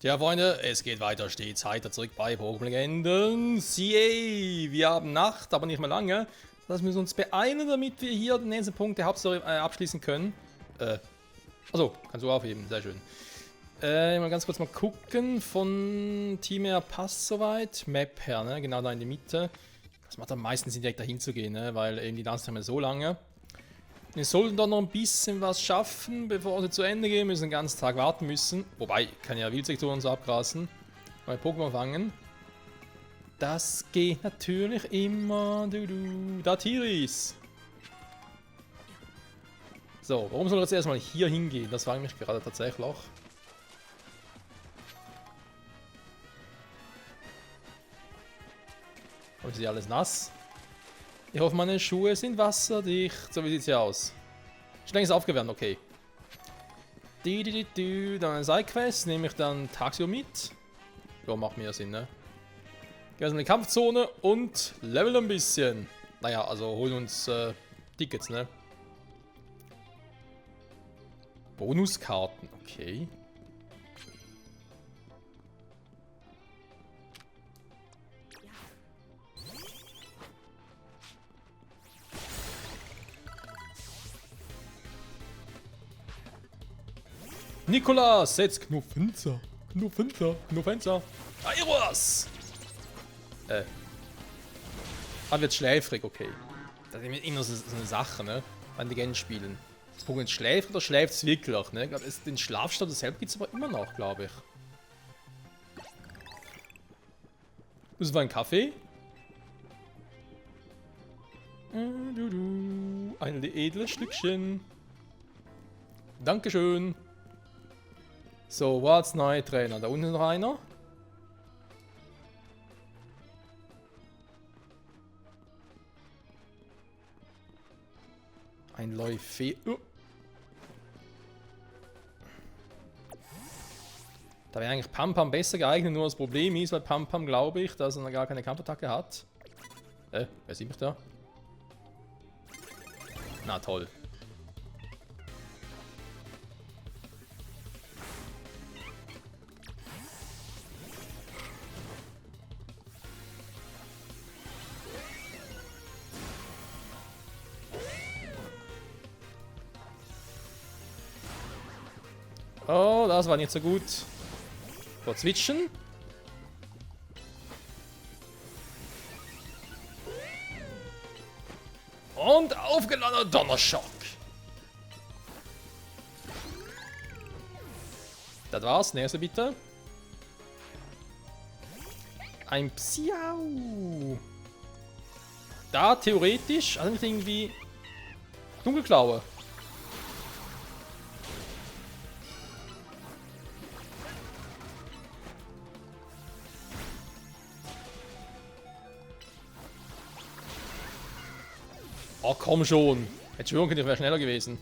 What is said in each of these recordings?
Tja, Freunde, es geht weiter stets heiter zurück bei Pokémon Legenden. CA, wir haben Nacht, aber nicht mehr lange. Das heißt, wir müssen uns beeilen, damit wir hier den nächsten Punkt der Hauptstory abschließen können. Achso, kannst du aufheben, sehr schön. Mal ganz kurz mal gucken. Von Team her passt soweit. Map her, ne? Genau da in die Mitte. Das macht am meisten Sinn, direkt dahin zu gehen, ne? Weil eben die Danztime so lange. Wir sollten doch noch ein bisschen was schaffen, bevor sie zu Ende gehen. Wir müssen den ganzen Tag warten müssen. Wobei, ich kann ja Wildsektoren so abgrasen. Bei Pokémon fangen. Das geht natürlich immer. Da Tiris. So, warum soll er jetzt erstmal hier hingehen? Das frage ich mich gerade tatsächlich auch. Ist hier alles nass? Ich hoffe, meine Schuhe sind wasserdicht. So, wie sieht's hier aus? Schon längst aufgewärmt, okay. Dann eine Sidequest, nehme ich dann tagsüber mit. Ja, macht mehr Sinn, ne? Gehen wir in die Kampfzone und leveln ein bisschen. Naja, also holen uns Tickets, ne? Bonuskarten, okay. Nikolas, setzt Knufenza. Knufenza. Aeros! Wird schläfrig, okay. Das ist immer so eine Sache, ne? Wenn die gerne spielen. Das Pokémon schläft oder schläft es wirklich, ne? Den Schlafstand selbst gibt es aber immer noch, glaube ich. Das war ein Kaffee. Ein edles Stückchen. Dankeschön. So, what's neue Trainer? Da unten noch einer. Ein Läufe. Da wäre eigentlich Pampam besser geeignet, nur das Problem ist, weil Pampam glaube ich, dass er gar keine Kampfattacke hat. Wer sieht mich da? Na toll. Oh, das war nicht so gut. So, zwitschen. Und aufgeladener Donnerschock. Das war's. Nächste bitte. Ein Psiau. Da theoretisch, also nicht irgendwie Dunkelklaue. Oh, komm schon. Hätte schwören können, ich wäre schneller gewesen.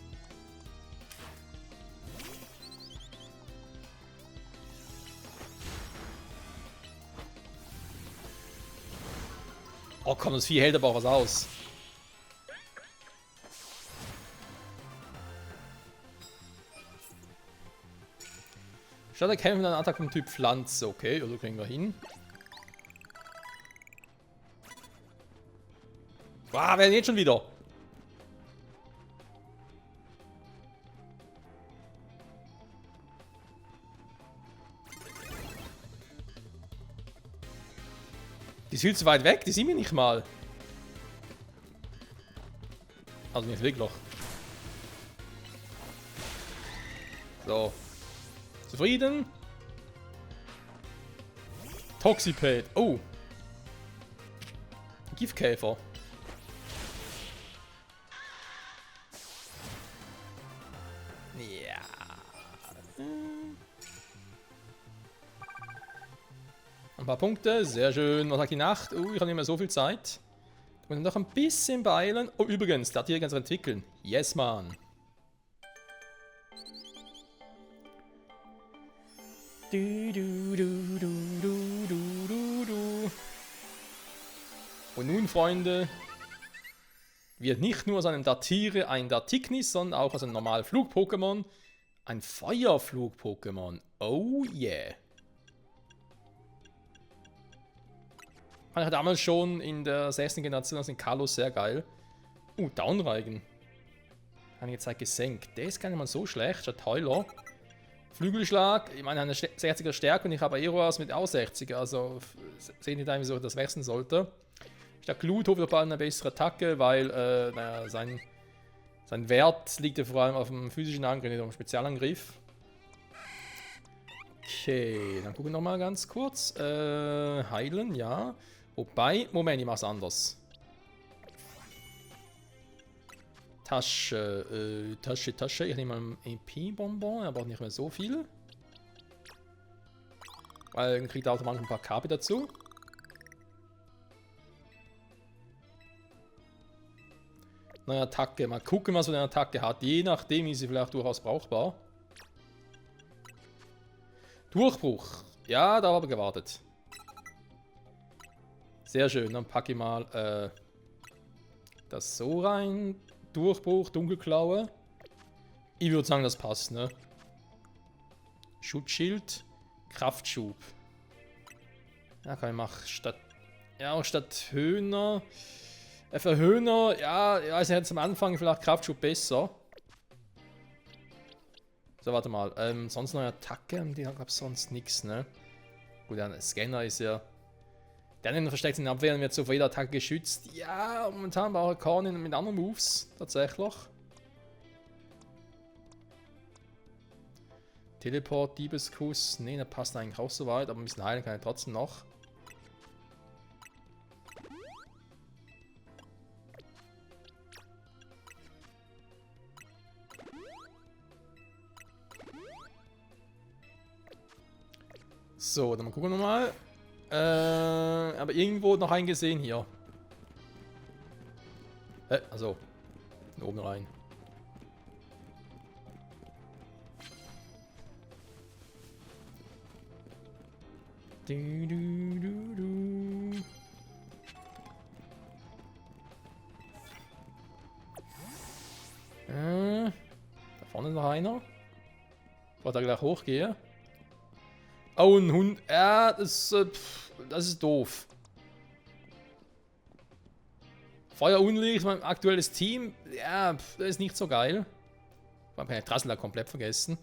Oh komm, das Vieh hält aber auch was aus. Statt der kämpfen mit einer Attacke vom Typ Pflanze. Okay, also kriegen wir hin. Wow, wer denn jetzt schon wieder? Die ist viel zu weit weg, die sehen wir nicht mal. Also nicht wirklich. So. Zufrieden? Toxipate. Oh. Giftkäfer. Ja. Ein paar Punkte, sehr schön. Was sagt die Nacht? Ich habe nicht mehr so viel Zeit. Wir müssen noch ein bisschen beeilen. Oh, übrigens, der hat hier ganz entwickeln. Yes, man. Und nun, Freunde, wird nicht nur aus einem Datire ein Datiknis, sondern auch aus einem normalen Flug-Pokémon ein Feuerflug-Pokémon. Oh yeah. Fand ich damals schon in der 6. Generation aus den Kalos sehr geil. Downreigen. Einige Zeit gesenkt. Der ist gar nicht mal so schlecht. Statt Heuler. Flügelschlag. Ich meine, eine 60er Stärke und ich habe Aeroas mit auch 60er. Also sehen die da, wieso ich das wechseln sollte. Statt Glut hoffe ich auf eine bessere Attacke, weil naja, sein Wert liegt ja vor allem auf dem physischen Angriff, nicht auf dem Spezialangriff. Okay, dann gucken wir nochmal ganz kurz. Heilen, ja. Wobei, Moment, ich mach's anders. Tasche. Ich nehme mal einen EP-Bonbon, er braucht nicht mehr so viel. Weil dann kriegt er automatisch ein paar KP dazu. Neue Attacke, mal gucken, was so eine Attacke hat. Je nachdem ist sie vielleicht durchaus brauchbar. Durchbruch. Ja, da habe ich gewartet. Sehr schön, dann packe ich mal das so rein. Durchbruch, Dunkelklaue. Ich würde sagen, das passt, ne? Schutzschild, Kraftschub. Ja, kann ich machen. Statt Höhner. Für Höhner, ja, ich weiß nicht, jetzt am Anfang vielleicht Kraftschub besser. So, warte mal. Sonst neue Attacke, die gab es sonst nichts, ne? Gut, der Scanner ist ja. Der in den versteckten Abwehren wird so vor jeder Attacke geschützt. Ja, momentan brauche ich Korn mit anderen Moves, tatsächlich. Teleport, Diebeskuss. Ne, der passt eigentlich auch so weit, aber ein bisschen heilen kann ich trotzdem noch. So, dann mal gucken wir mal. Aber irgendwo noch einen gesehen hier. Also. Oben rein. Da vorne ist noch einer. Bevor ich da gleich hochgehe. Oh, ein Hund. Ja, das ist doof. Feuerunlicht, mein aktuelles Team. Ja, das ist nicht so geil. Ich habe Drassler komplett vergessen.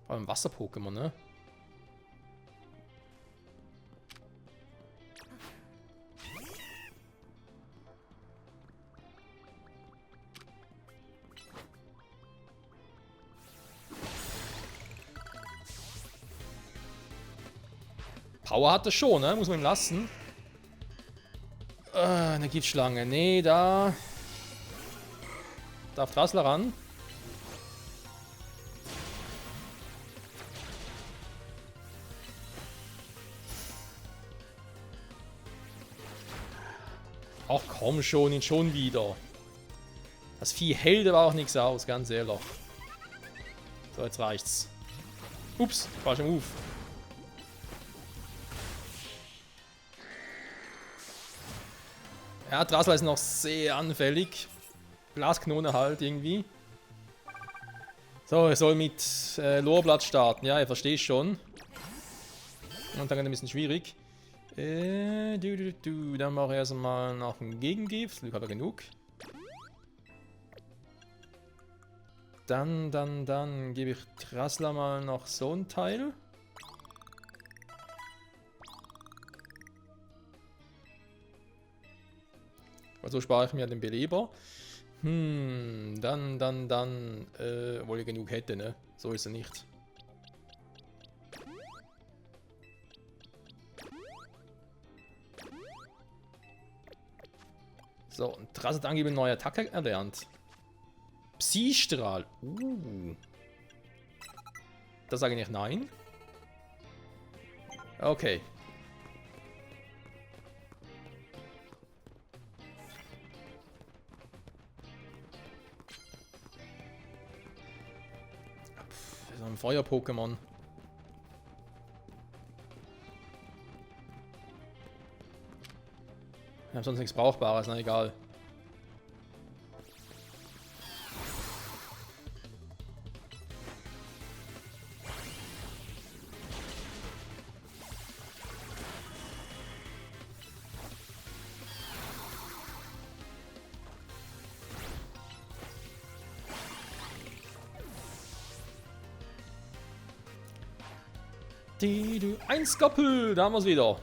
Vor allem Wasser-Pokémon, ne? Power hat er schon, ne? Muss man ihm lassen. Eine Giftschlange. Nee, da. Darf Drassler ran. Ach komm schon, ihn schon wieder. Das Vieh hält aber auch nichts aus, ganz ehrlich. So, jetzt reicht's. Ups, falscher Move. Ja, Drassler ist noch sehr anfällig. Glasknone halt irgendwie. So, er soll mit Lorblatt starten. Ja, ich verstehe schon. Und dann ein bisschen schwierig. Dann mache ich erstmal noch ein Gegengift. Glück habe ich genug. Dann gebe ich Drassler mal noch so ein Teil. Also spare ich mir den Beleber. Obwohl ich genug hätte, ne? So ist er nicht. So, und Drassler hat angeblich eine neue Attacke erlernt. Psi-Strahl. Da sage ich nicht nein. Okay. Das ist ein Feuer-Pokémon. Ich habe sonst nichts Brauchbares, na egal. Ein Skoppel, da haben wir es wieder.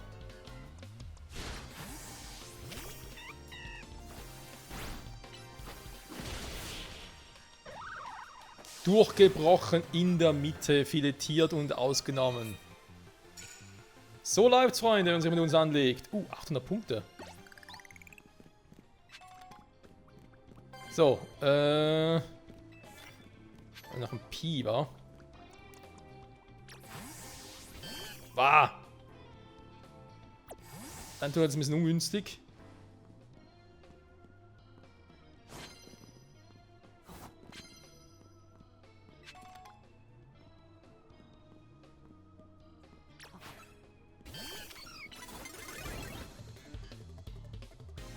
Durchgebrochen in der Mitte, filetiert und ausgenommen. So läuft's, Freunde, wenn man sich mit uns anlegt. 800 Punkte. So, noch ein Pi, wa? Dann tut es ein bisschen ungünstig.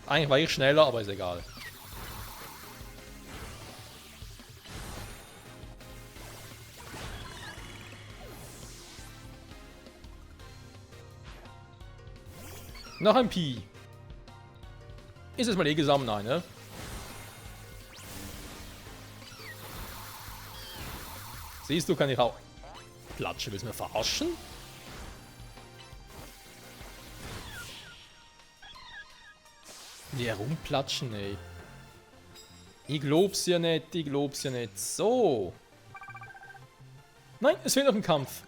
Eigentlich war ich schneller, aber ist egal. Noch ein Pi. Ist es mal eh gesammelt? Nein, ne? Siehst du, kann ich auch... Platsche, willst du mir verarschen? Die herumplatschen, ey. Ich glaub's ja nicht, ich glaub's ja nicht. So. Nein, es fehlt noch ein Kampf.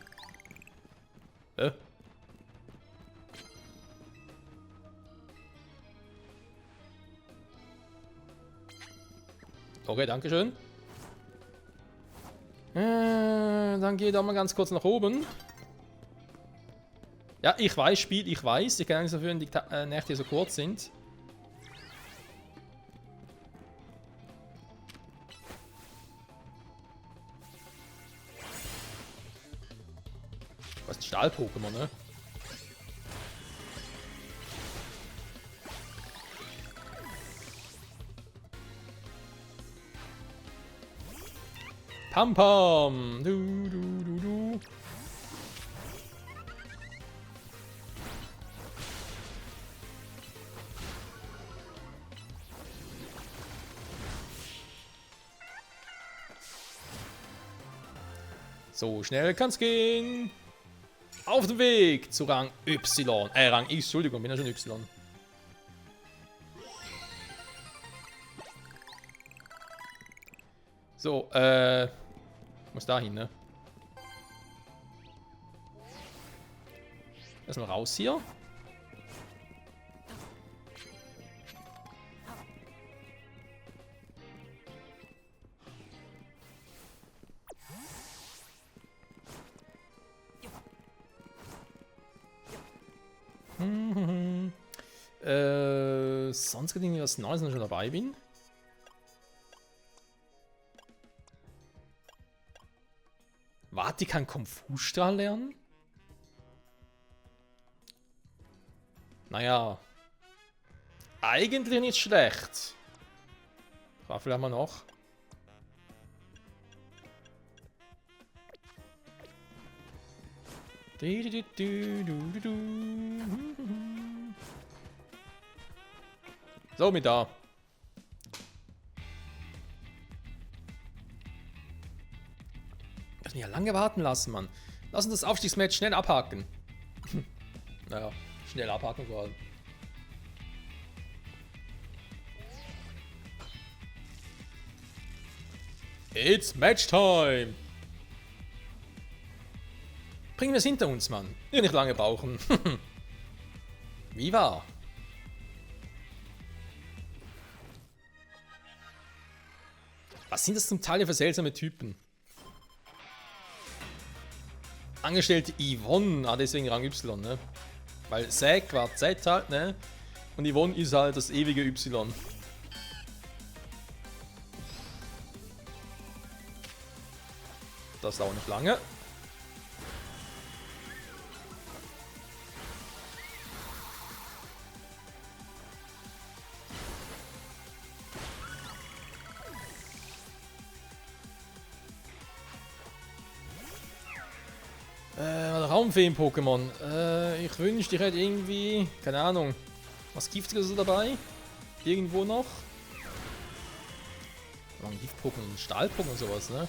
Okay, dankeschön. Dann geht auch mal ganz kurz nach oben. Ja, ich weiß, Spiel, ich weiß. Ich kann nicht dafür, wenn die Nächte so kurz sind. Was ist Stahl-Pokémon, ne? Pam Pam! Du, du, du, du. So schnell kann's gehen. Auf dem Weg zu Rang Y. Rang X, Entschuldigung, bin ja schon Y. So, muss da hin, ne? Erstmal raus hier. Sonst gibt es irgendwie was Neues, wenn ich schon dabei bin. Warte, ich kann Kung-Fu-Strahl lernen? Naja. Eigentlich nicht schlecht. Waffel haben wir noch. So, mit da. Lass mich ja lange warten lassen, Mann. Lass uns das Aufstiegsmatch schnell abhaken. Naja, schnell abhaken vor allem. It's Match Time! Bringen wir es hinter uns, Mann. Wir nicht lange brauchen. Wie war? Was sind das zum Teil für seltsame Typen? Angestellte Yvonne, deswegen Rang Y, ne? Weil Zack war Z halt, ne? Und Yvonne ist halt das ewige Y. Das dauert nicht lange. Raumfeen-Pokémon. Ich wünschte, ich hätte irgendwie, keine Ahnung, was Giftiges dabei. Irgendwo noch. Ein Gift-Pokémon, ein Stahl-Pokémon und sowas, ne?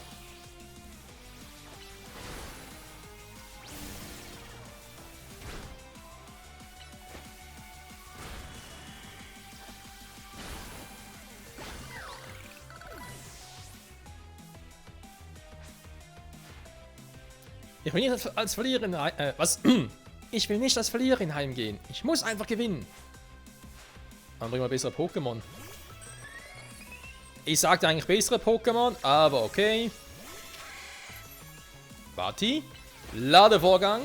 Ich will nicht als Verliererin was? Ich will nicht als Verliererin heimgehen. Ich muss einfach gewinnen. Dann bringen wir bessere Pokémon. Ich sagte eigentlich bessere Pokémon, aber okay. Warte. Ladevorgang.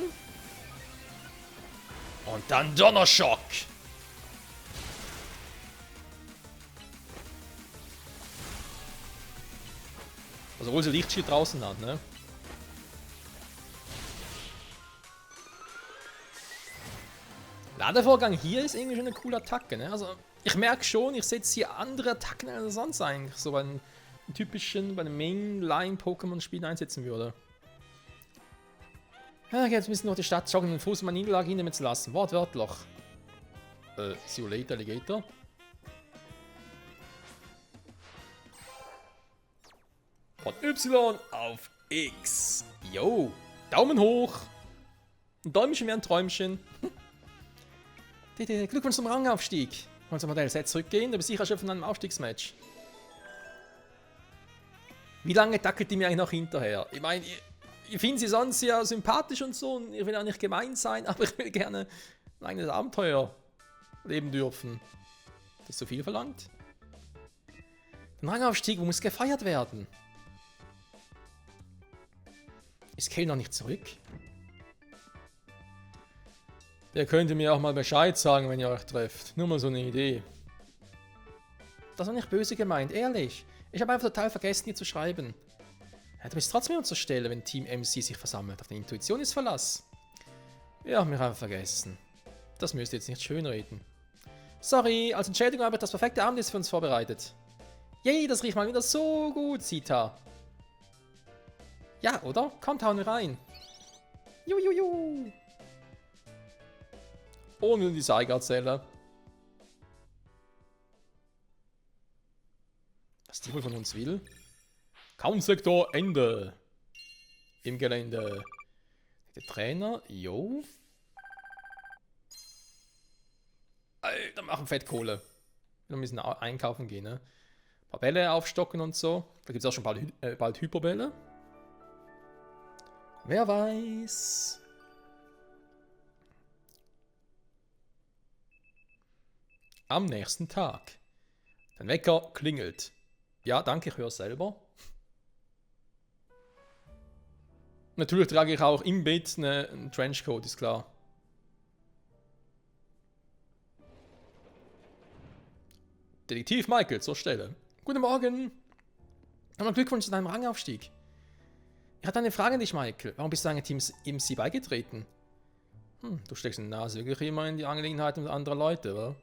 Und dann Donnerschock. Also obwohl sie Lichtschild draußen hat, ne? Ladevorgang hier ist irgendwie schon eine coole Attacke, ne? Also ich merke schon, ich setze hier andere Attacken als sonst eigentlich so bei einem typischen, bei einem Mainline-Pokémon-Spiel einsetzen würde. Ja, jetzt müssen wir noch die Stadt joggen und Fuß meine Niederlage hinter mir zu lassen. Wortwörtlich. See you later, Alligator. Von Y auf X. Yo. Daumen hoch. Ein Däumchen wie ein Träumchen. Glückwunsch zum Rangaufstieg. Unser Modell, seid zurückgehen, du bist sicher schon von einem Aufstiegsmatch. Wie lange dackelt die mir eigentlich noch hinterher? Ich meine, ich finde sie sonst ja sympathisch und so und ich will auch nicht gemein sein, aber ich will gerne ein eigenes Abenteuer leben dürfen. Das ist so viel verlangt. Der Rangaufstieg muss gefeiert werden. Ist Kale noch nicht zurück? Ihr könnt mir auch mal Bescheid sagen, wenn ihr euch trefft. Nur mal so eine Idee. Das war nicht böse gemeint, ehrlich. Ich habe einfach total vergessen, hier zu schreiben. Ja, du bist trotzdem an zur Stelle, wenn Team MC sich versammelt. Auf die Intuition ist Verlass. Wir haben mich einfach vergessen. Das müsst ihr jetzt nicht schönreden. Sorry, als Entschädigung habe ich das perfekte Abendessen für uns vorbereitet. Yay, das riecht mal wieder so gut, Sita. Ja, oder? Kommt, hauen wir rein. Jujuju. Ohne die Seigerzelle. Was die wohl von uns will? Kampfsektor Ende. Im Gelände. Der Trainer, jo. Alter, machen Fettkohle. Wir müssen einkaufen gehen, ne? Ein paar Bälle aufstocken und so. Da gibt es auch schon bald Hyperbälle. Wer weiß. Am nächsten Tag. Dein Wecker klingelt. Ja, danke, ich höre es selber. Natürlich trage ich auch im Bett einen Trenchcoat, ist klar. Detektiv Michael zur Stelle. Guten Morgen. Nochmal Glückwunsch zu deinem Rangaufstieg. Ich hatte eine Frage an dich, Michael. Warum bist du einem Team MC beigetreten? Du steckst deine Nase wirklich immer in die Angelegenheiten anderer Leute, oder?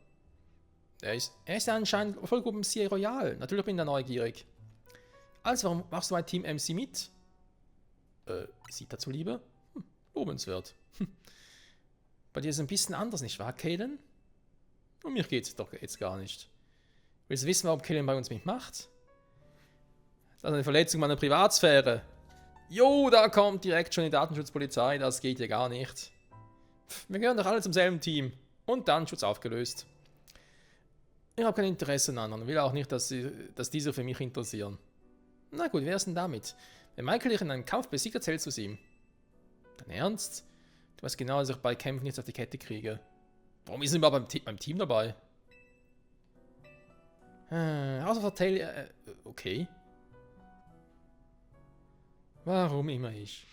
Er ist ja anscheinend voll gut im CA Royal. Natürlich bin ich da neugierig. Also, warum machst du ein Team MC mit? Sieht dazu lieber? Lobenswert. Bei dir ist es ein bisschen anders, nicht wahr, Kalen? Um mich geht's doch jetzt gar nicht. Willst du wissen, warum Kalen bei uns mitmacht? Das ist eine Verletzung meiner Privatsphäre. Jo, da kommt direkt schon die Datenschutzpolizei. Das geht ja gar nicht. Wir gehören doch alle zum selben Team. Und Datenschutz aufgelöst. Ich habe kein Interesse an anderen, will auch nicht, dass diese für mich interessieren. Na gut, wer ist denn damit? Wenn Michael dich in einem Kampf besiegt, erzählst du es ihm. Dein Ernst? Du weißt genau, dass ich bei Kämpfen nichts auf die Kette kriege. Warum ist er überhaupt beim Team dabei? Außer Vertell... okay. Warum immer ich?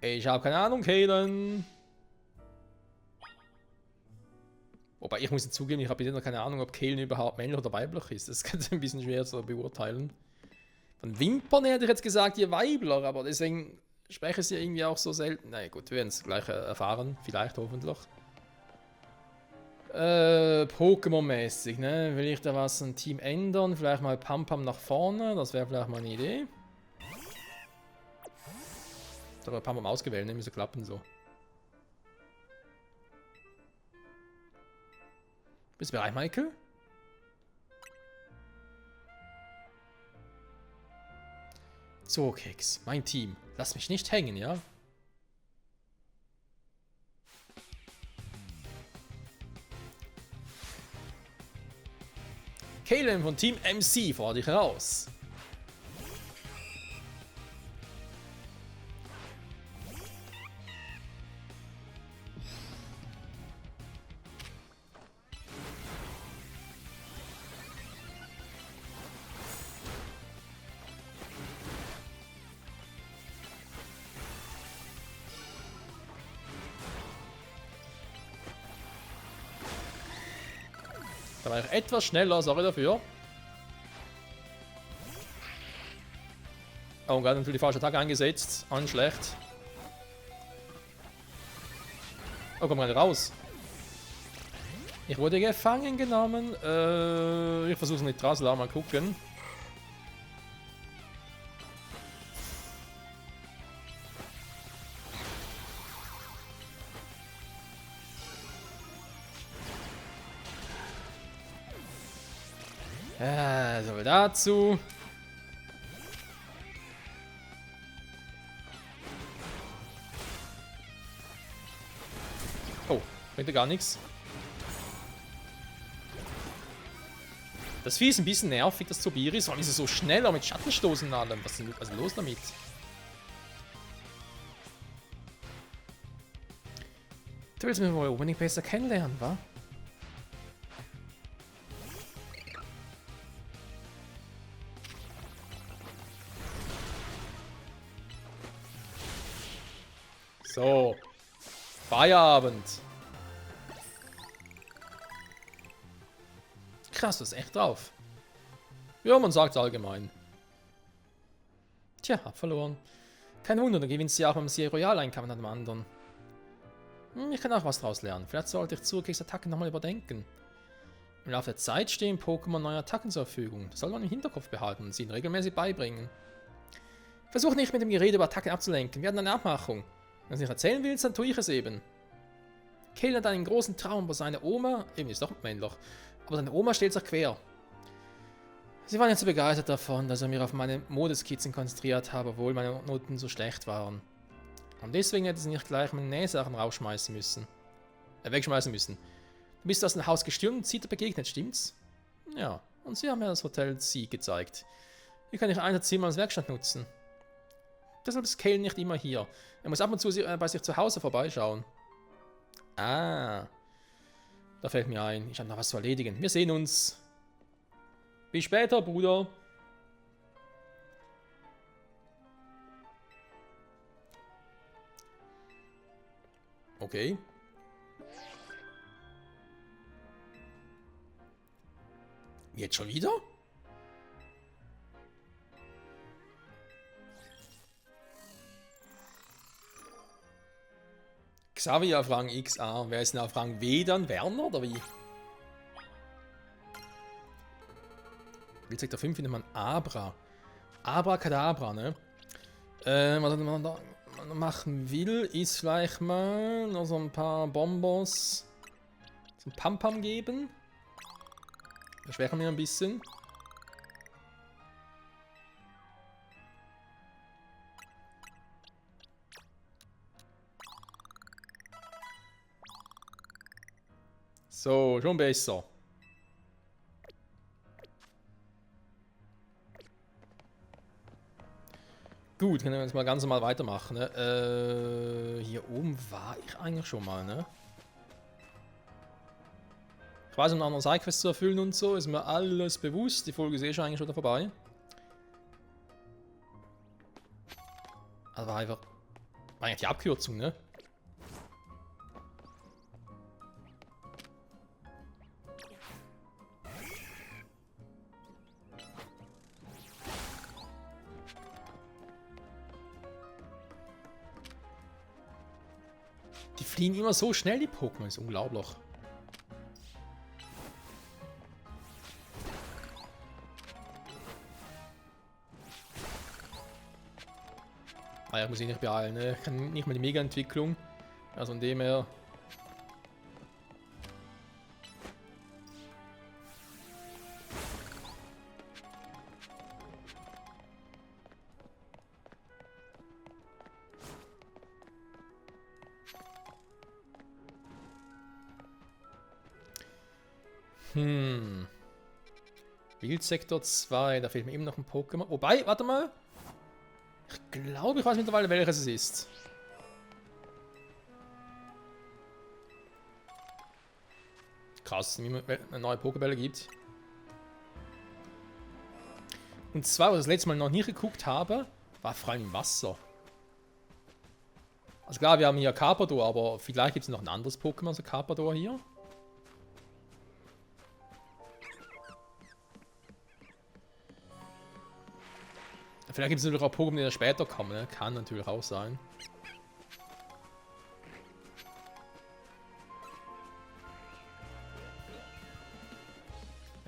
Ich habe keine Ahnung, Kalen. Wobei, ich muss zugeben, ich habe noch keine Ahnung, ob Kalen überhaupt männlich oder weiblich ist. Das ist ein bisschen schwer zu beurteilen. Von Wimpern her hätte ich jetzt gesagt, ihr Weibler, aber deswegen spreche ich sie irgendwie auch so selten. Na gut, wir werden es gleich erfahren, vielleicht, hoffentlich. Pokémon-mäßig, ne? Will ich da was im Team ändern? Vielleicht mal Pam-Pam nach vorne, das wäre vielleicht mal eine Idee. Da haben wir Pam-Pam ausgewählt, ne? Müsste klappen so. Bist du bereit, Michael? So, Keks, mein Team. Lass mich nicht hängen, ja? Kalen von Team MC fordert dich heraus. Da war ich etwas schneller, sorry dafür. Oh, und gerade natürlich die falsche Attacke eingesetzt. Auch nicht schlecht. Oh, komm gerade raus. Ich wurde gefangen genommen. Ich versuche es nicht draußen, mal gucken. So viel dazu. Oh, bringt ja gar nichts. Das Vieh ist ein bisschen nervig, das Zobiris. Warum ist es so schneller mit Schattenstoßen und allem? Was ist denn also los damit? Du willst mich wohl unbedingt besser kennenlernen, wa? So. Feierabend. Krass, das ist echt drauf. Ja, man sagt allgemein. Tja, hab verloren. Kein Wunder, dann gewinnst du ja auch beim Sieg Royal ein Kampf nach dem anderen. Ich kann auch was draus lernen. Vielleicht sollte ich Zurückkehr's Attacken nochmal überdenken. Im Laufe der Zeit stehen Pokémon neue Attacken zur Verfügung. Das soll man im Hinterkopf behalten und sie ihnen regelmäßig beibringen. Versuch nicht mit dem Gerede über Attacken abzulenken. Wir hatten eine Abmachung. Wenn du es nicht erzählen willst, dann tue ich es eben. Kale hat einen großen Traum, aber seine Oma, eben ist doch ein männlich, aber seine Oma stellt sich quer. Sie war nicht so begeistert davon, dass ich mich auf meine Modeskizzen konzentriert habe, obwohl meine Noten so schlecht waren. Und deswegen hätte sie nicht gleich meine Nähsachen wegschmeißen müssen. Du bist aus dem Haus gestürmt und Zita begegnet, stimmt's? Ja, und sie haben mir das Hotel Sie gezeigt. Hier kann ich ein Zimmer als Werkstatt nutzen. Deshalb ist Kale nicht immer hier. Er muss ab und zu bei sich zu Hause vorbeischauen. Ah. Da fällt mir ein. Ich habe noch was zu erledigen. Wir sehen uns. Bis später, Bruder. Okay. Jetzt schon wieder? Xavier auf Rang XA. Wer ist denn auf Rang W dann? Werner oder wie? Wildsektor 5 findet man Abra. Abracadabra, ne? Was man da machen will, ist vielleicht mal noch so ein paar Bonbons zum Pam-Pam geben. Das schwächen wir ein bisschen. So, schon besser. Gut, können wir jetzt mal ganz normal weitermachen. Ne? Hier oben war ich eigentlich schon mal, ne? Ich weiß, um eine andere Sidequest zu erfüllen und so, ist mir alles bewusst. Die Folge ist eh schon eigentlich schon vorbei. Also war einfach... War eigentlich die Abkürzung, ne? Die fliegen immer so schnell, die Pokémon. Ist unglaublich. Ah ja, muss ich nicht beeilen, ne? Ich kann nicht mal die Mega-Entwicklung. Also von dem her... Wildsektor 2, da fehlt mir eben noch ein Pokémon. Wobei, warte mal. Ich glaube, ich weiß mittlerweile, welches es ist. Krass, wie man neue Pokébälle gibt. Und zwar, was ich das letzte Mal noch nie geguckt habe, war vor allem im Wasser. Also klar, wir haben hier Carpador, aber vielleicht gibt es noch ein anderes Pokémon, so Carpador hier. Vielleicht gibt es natürlich auch Pokémon, die da später kommen, ne? Kann natürlich auch sein.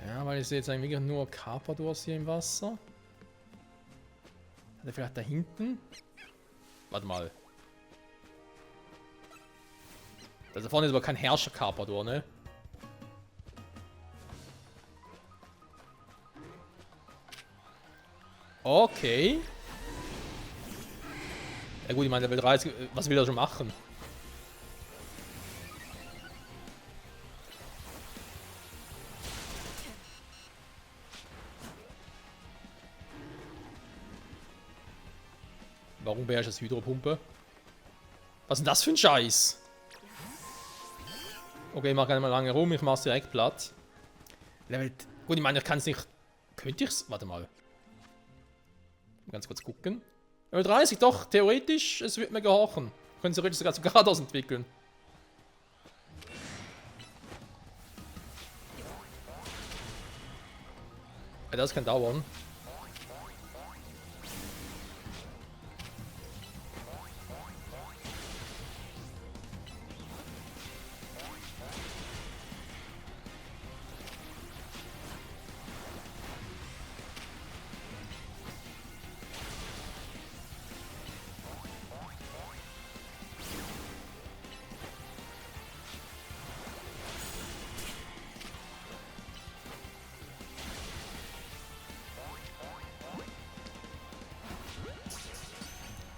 Ja, weil ich sehe jetzt eigentlich nur Carpadors hier im Wasser. Hat er vielleicht da hinten? Warte mal. Da vorne ist aber kein Herrscher Carpador, ne? Okay. Ja gut, ich meine, der will 30. Was will er schon machen? Warum beherrscht das Hydropumpe? Was ist denn das für ein Scheiß? Okay, ich mach gar nicht mal lange rum, ich mach's direkt platt. Level. Gut, ich meine, ich kann es nicht. Könnte ich's? Warte mal. Ganz kurz gucken. Level 30, doch, theoretisch, es wird mir gehorchen. Können Sie theoretisch sogar zu Garados entwickeln. Ja, das kann dauern.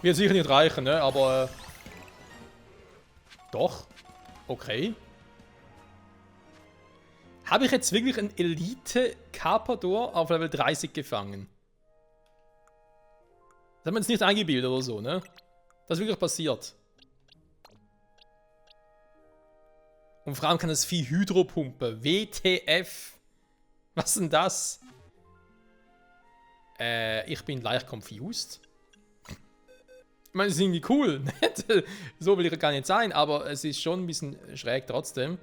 Wird sicher nicht reichen, ne? Aber doch. Okay. Habe ich jetzt wirklich einen Elite Carpador auf Level 30 gefangen? Das haben wir jetzt nicht eingebildet oder so, ne? Das ist wirklich passiert. Und vor allem kann das Vieh Hydropumpe. WTF. Was ist denn das? Ich bin leicht confused. Ich meine, es ist irgendwie cool. So will ich gar nicht sein, aber es ist schon ein bisschen schräg trotzdem.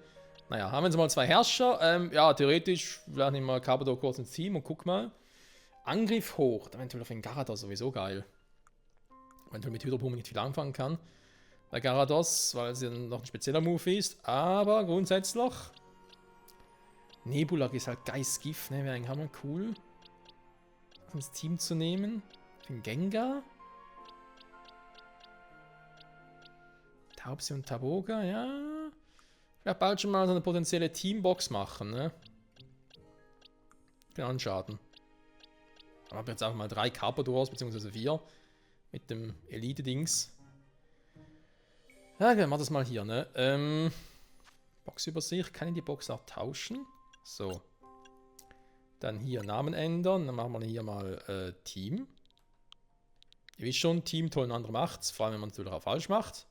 Naja, haben wir jetzt mal 2 Herrscher. Ja, theoretisch, vielleicht nehmen wir Carpador kurz ins Team und guck mal. Angriff hoch. Da eventuell auf den Garados sowieso geil. Eventuell mit Hydropumpe nicht viel anfangen kann. Bei Garados, weil es ja noch ein spezieller Move ist. Aber grundsätzlich. Nebulak ist halt Geistgift, ne? Wäre eigentlich hammer cool. Ins Team zu nehmen. Den Gengar. Taubsi und Taboga, ja. Ich werde bald schon mal so eine potenzielle Teambox machen, ne? Den Anschaden. Ich habe jetzt einfach mal 3 Carpadors, beziehungsweise 4. Mit dem Elite-Dings. Ja, okay, mach das mal hier, ne? Boxübersicht. Kann ich die Box auch tauschen? So. Dann hier Namen ändern. Dann machen wir hier mal Team. Ihr wisst schon, Team toll, ein anderer macht's. Vor allem, wenn man es natürlich auch falsch macht.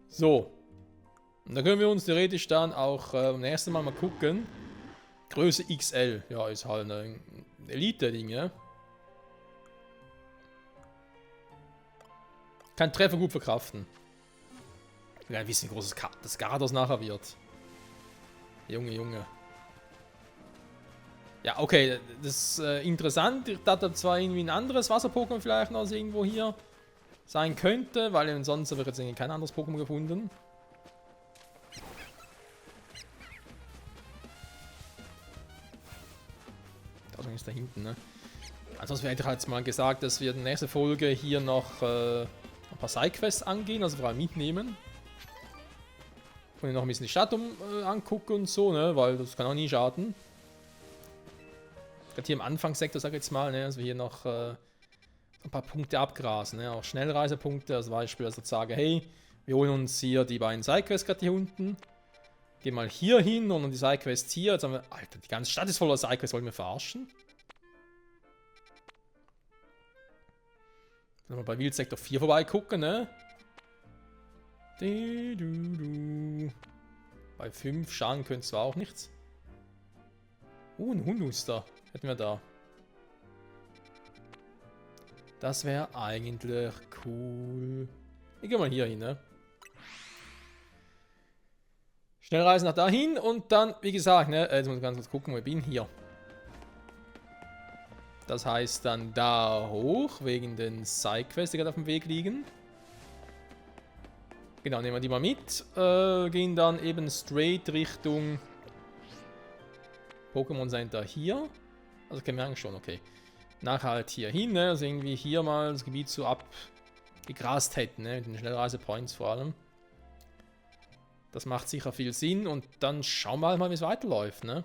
So. Und da können wir uns theoretisch dann auch beim nächsten Mal gucken. Größe XL. Ja, ist halt ein Elite-Ding, ja. Kann Treffer gut verkraften. Ich will gar nicht wissen, wie groß das Garados nachher wird. Junge, Junge. Ja, okay, das ist interessant. Ich dachte zwar irgendwie ein anderes Wasser-Pokémon vielleicht noch irgendwo hier sein könnte, weil sonst habe ich jetzt irgendwie kein anderes Pokémon gefunden. Das ist da hinten, ne? Ansonsten hätte ich halt mal gesagt, dass wir in der nächsten Folge hier noch ein paar Sidequests angehen, also vor allem mitnehmen. Und noch ein bisschen die Stadt angucken und so, ne? Weil das kann auch nie schaden. Gerade hier im Anfangssektor, sag ich jetzt mal, ne? Also wir hier noch ein paar Punkte abgrasen, ne? Auch Schnellreisepunkte, also Beispiel, also ich sage, hey, wir holen uns hier die beiden Sidequests gerade hier unten. Gehen mal hier hin und die Sidequests hier. Jetzt haben wir, Alter, die ganze Stadt ist voller Sidequests, wollen wir verarschen? Dann mal bei Wildsektor 4 vorbeigucken, ne? Bei 5 Schaden können zwar auch nichts. Ein Hunduster hätten wir da. Das wäre eigentlich cool. Ich gehe mal hier hin, ne? Schnellreisen nach dahin und dann, wie gesagt, ne, jetzt muss ich ganz kurz gucken, wo ich bin. Hier. Das heißt dann da hoch, wegen den Sidequests, die gerade auf dem Weg liegen. Genau, nehmen wir die mal mit. Gehen dann eben straight Richtung Pokémon Center hier. Also kennen wir eigentlich schon, okay. Nachher halt hier hin, ne? Also irgendwie hier mal das Gebiet so abgegrast hätten, ne? Mit den Schnellreisepoints vor allem. Das macht sicher viel Sinn und dann schauen wir halt mal, wie es weiterläuft, ne?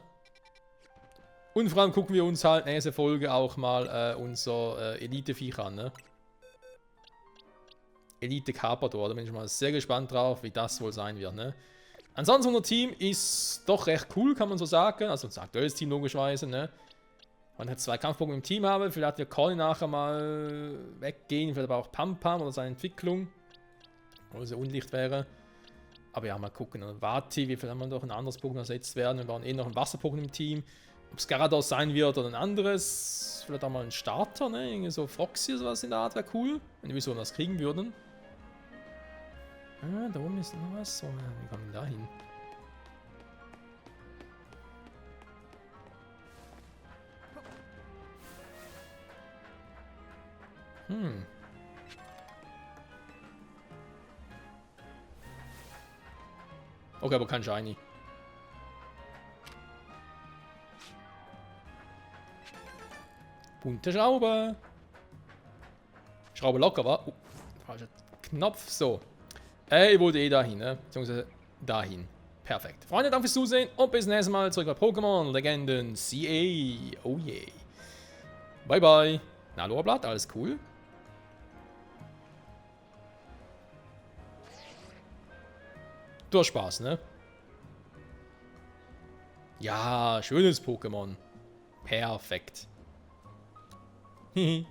Und vor allem gucken wir uns halt nächste Folge auch mal unser Elite-Viech an, ne? Elite-Carpador, da bin ich mal sehr gespannt drauf, wie das wohl sein wird, ne? Ansonsten unser Team ist doch recht cool, kann man so sagen. Also unser aktuelles Team logischerweise, ne? Man hat 2 Kampfbogen im Team haben, vielleicht wird Colin nachher mal weggehen, vielleicht aber auch Pam-Pam oder seine Entwicklung. Wo sie undicht wäre. Aber ja, mal gucken. Und Vati, wie viel haben wir doch ein anderes Pokémon ersetzt werden. Wir waren eh noch ein Wasser-Pokémon im Team. Ob es Gyarados sein wird oder ein anderes. Vielleicht auch mal ein Starter, ne? Irgendwie so Froxy oder sowas in der Art wäre cool. Wenn wir so was kriegen würden. Ah, da oben ist noch was. So, wie kommen wir da hin? Okay, aber kein Shiny. Bunte Schraube. Schraube locker, wa? Falscher Knopf. So. Ich wollte eh dahin, ne? Beziehungsweise dahin. Perfekt. Freunde, danke fürs Zusehen und bis nächstes Mal zurück bei Pokémon Legenden CA. Oh yeah. Bye bye. Na, Lorblatt, alles cool. Du hast Spaß, ne? Ja, schönes Pokémon. Perfekt. Hihi.